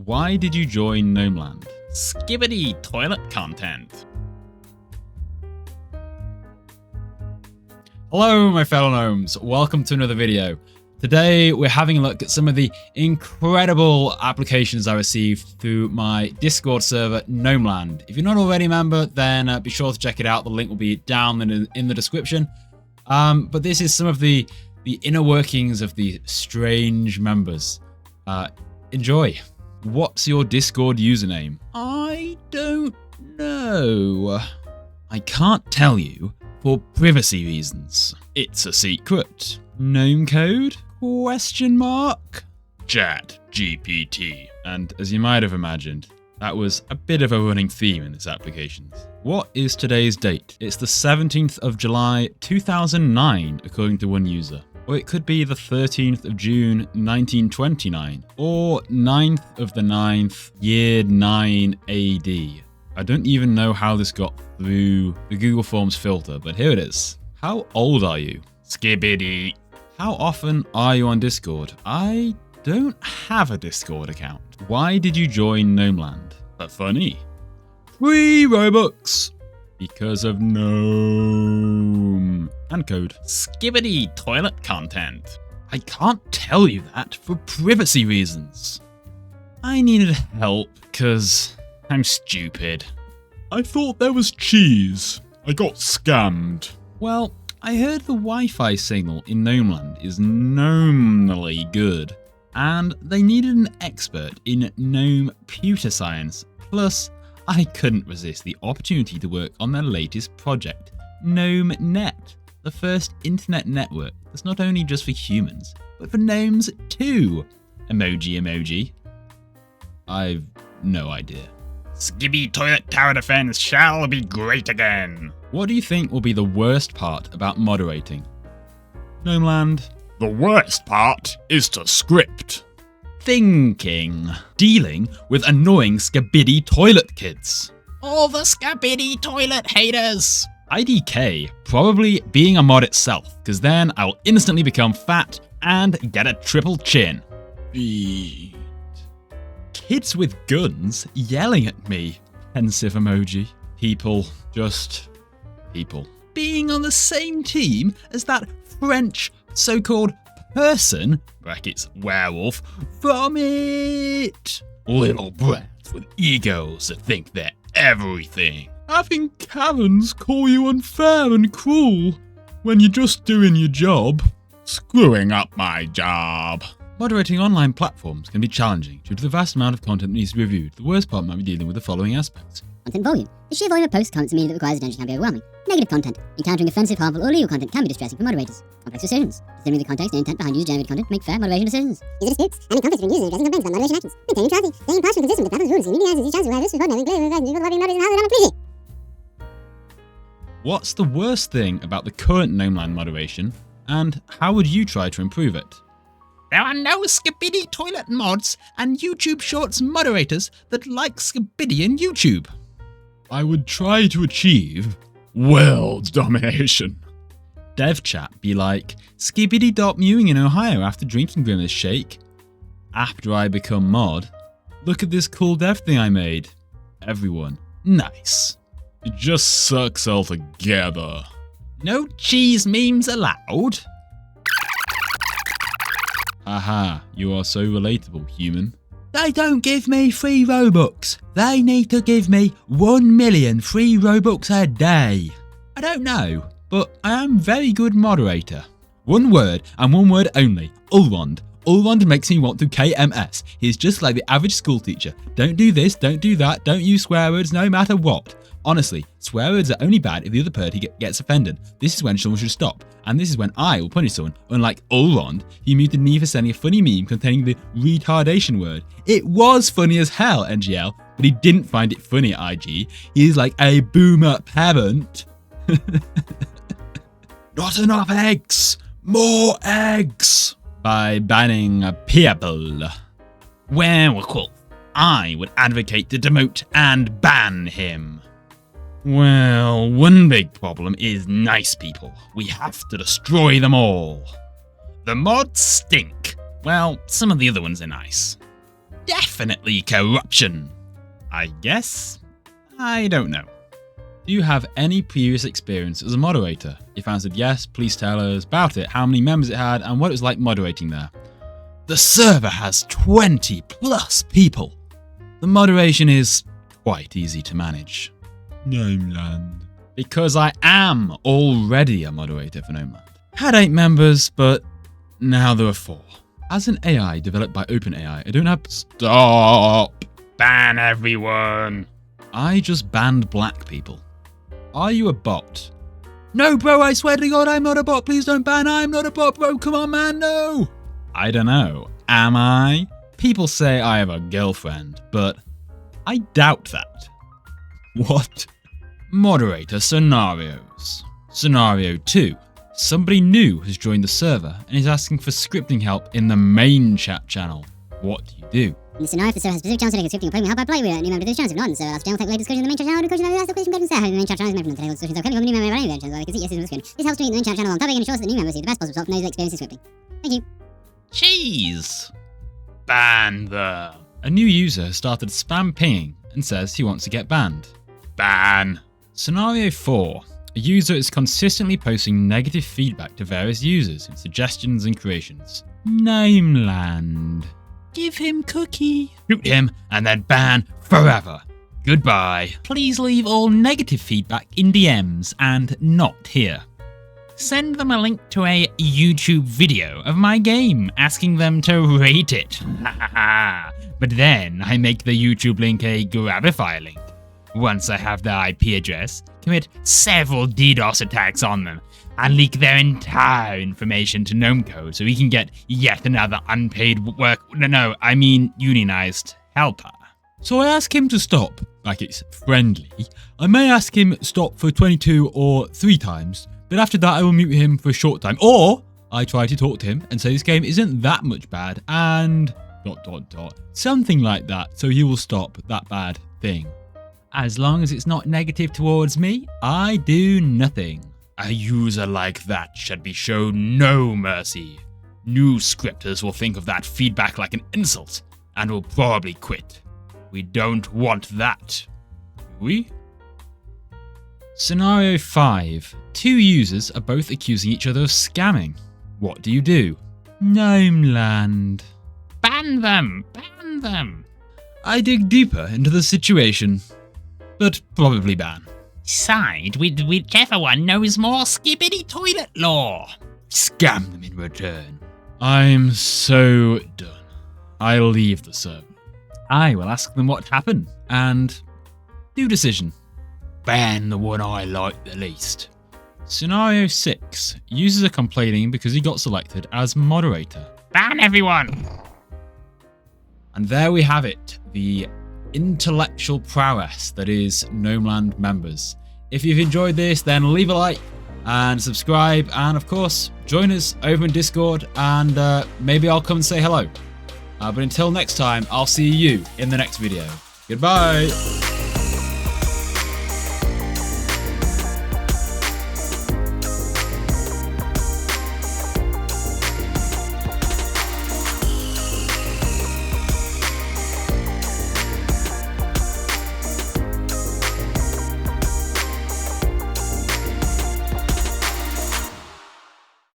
Why did you join Gnomeland? Skibbity toilet content. Hello my fellow gnomes, welcome to another video. Today we're having a look at some of the incredible applications I received through my Discord server Gnomeland. If you're not already a member, then be sure to check it out. The link will be down in the description. But this is some of the inner workings of the strange members. Enjoy. What's your Discord username? I don't know. I can't tell you for privacy reasons. It's a secret. GnomeCode? Question mark? Chat GPT. And as you might have imagined, that was a bit of a running theme in this application. What is today's date? It's the 17th of July 2009, according to one user. Or it could be the 13th of June 1929, or 9th of the 9th, year 9 AD. I don't even know how this got through the Google Forms filter, but here it is. How old are you? Skibbity. How often are you on Discord? I don't have a Discord account. Why did you join Gnomeland? Funny. Free Robux. Because of Gnome and code. Skibbity toilet content. I can't tell you that for privacy reasons. I needed help because I'm stupid. I thought there was cheese. I got scammed. Well, I heard the Wi-Fi signal in Gnomeland is nominally good, and they needed an expert in gnome computer science. Plus, I couldn't resist the opportunity to work on their latest project, GnomeNet, the first internet network that's not only just for humans, but for gnomes too. Emoji. I've no idea. Skibby toilet tower defense shall be great again. What do you think will be the worst part about moderating? Gnomeland. The worst part is to script. Thinking. Dealing with annoying Skibidi toilet kids. All the Skibidi toilet haters. IDK, probably being a mod itself, because then I'll instantly become fat and get a triple chin. Beat. Kids with guns yelling at me. Pensive emoji. People. Just people. Being on the same team as that French so-called person, brackets werewolf, from it. Little brats with egos that think they're everything. Having Karens call you unfair and cruel when you're just doing your job. Screwing up my job. Moderating online platforms can be challenging due to the vast amount of content that needs to be reviewed. The worst part might be dealing with the following aspects. Content volume. The sheer volume of posts, comments, and media that requires attention can be overwhelming. Negative content. Encountering offensive, harmful, or illegal content can be distressing for moderators. Complex decisions. Considering the context and intent behind user-generated content make fair moderation decisions. User disputes. Handling conflicts between users addressing complaints about moderation actions. Maintaining traffic. Staying impartial and consistent with the rules. Meeting answers each other. This is not having clear advice. What's the worst thing about the current Gnomeland moderation, and how would you try to improve it? There are no Skibidi toilet mods and YouTube Shorts moderators that like Skibidi and YouTube. I would try to achieve world domination. Dev chat be like, Skibidi mewing in Ohio after drinking Grimace Shake. After I become mod, look at this cool dev thing I made. Everyone, nice. It just sucks altogether. No cheese memes allowed. Haha, you are so relatable, human. They don't give me free Robux. They need to give me 1 million free Robux a day. I don't know, but I am very good moderator. One word and one word only. Ulrond. Ulrond makes me want to KMS. He's just like the average school teacher. Don't do this, don't do that, don't use swear words no matter what. Honestly, swear words are only bad if the other party gets offended. This is when someone should stop, and this is when I will punish someone. Unlike Ulrond, he muted me for sending a funny meme containing the retardation word. It was funny as hell, NGL, but he didn't find it funny at IG. He's like a boomer parent. Not enough eggs! More eggs! By banning people. Werewolf. I would advocate to demote and ban him. Well, one big problem is nice people. We have to destroy them all. The mods stink. Well, some of the other ones are nice. definitely corruption. I guess? I don't know. Do you have any previous experience as a moderator? If answered yes, please tell us about it, how many members it had, and what it was like moderating there. The server has 20 plus people. The moderation is quite easy to manage. Gnomeland. Because I am already a moderator for Gnomeland. Had 8 members, but now there are 4. As an AI developed by OpenAI, I don't have... Stop! Ban everyone! I just banned black people. Are you a bot? No, bro, I swear to God, I'm not a bot. Please don't ban. I'm not a bot, bro. Come on, man, no. I don't know. Am I? People say I have a girlfriend, but I doubt that. What? Moderator scenarios. Scenario 2. Somebody new has joined the server and is asking for scripting help in the main chat channel. What do you do? In the scenario, if the server has specific chance to take a scripting or programming help by player, new member to this chance. If not, the server allows general tech discussion in the main chat channel. The question ask the question guidance there. The main chat channel is meant to take discussions are coming from the new member running the channel. They can see yes is on the screen. This helps to meet the main chat channel on topic and ensures that the new members see the best possible result from those with experience in scripting. Thank you. Jeez. Ban them. A new user has started spam pinging and says he wants to get banned. Ban. Scenario 4. A user is consistently posting negative feedback to various users in suggestions and creations. Gnomeland. Give him cookie. Shoot him and then ban forever. Goodbye. Please leave all negative feedback in DMs and not here. Send them a link to a YouTube video of my game, asking them to rate it. But then I make the YouTube link a Grabify link. Once I have their IP address, commit several DDoS attacks on them, and leak their entire information to GnomeCode so we can get yet another unpaid unionized helper. So I ask him to stop, like it's friendly. I may ask him stop for 22 or 3 times, but after that I will mute him for a short time. Or I try to talk to him and say this game isn't that much bad and ... something like that, so he will stop that bad thing. As long as it's not negative towards me, I do nothing. A user like that should be shown no mercy. New scripters will think of that feedback like an insult and will probably quit. We don't want that. Do we? Scenario 5. 2 users are both accusing each other of scamming. What do you do? Gnomeland. Ban them! Ban them! I dig deeper into the situation, but probably ban. Side with whichever one knows more skibbity toilet lore. Scam them in return. I'm so done. I'll leave the server. I will ask them what happened and do decision. Ban the one I like the least. Scenario 6. Users are complaining because he got selected as moderator. Ban everyone! And there we have it. The intellectual prowess that is Gnomeland members. If you've enjoyed this, then leave a like and subscribe, and of course join us over in Discord, and maybe I'll come and say hello. But until next time, I'll see you in the next video. Goodbye.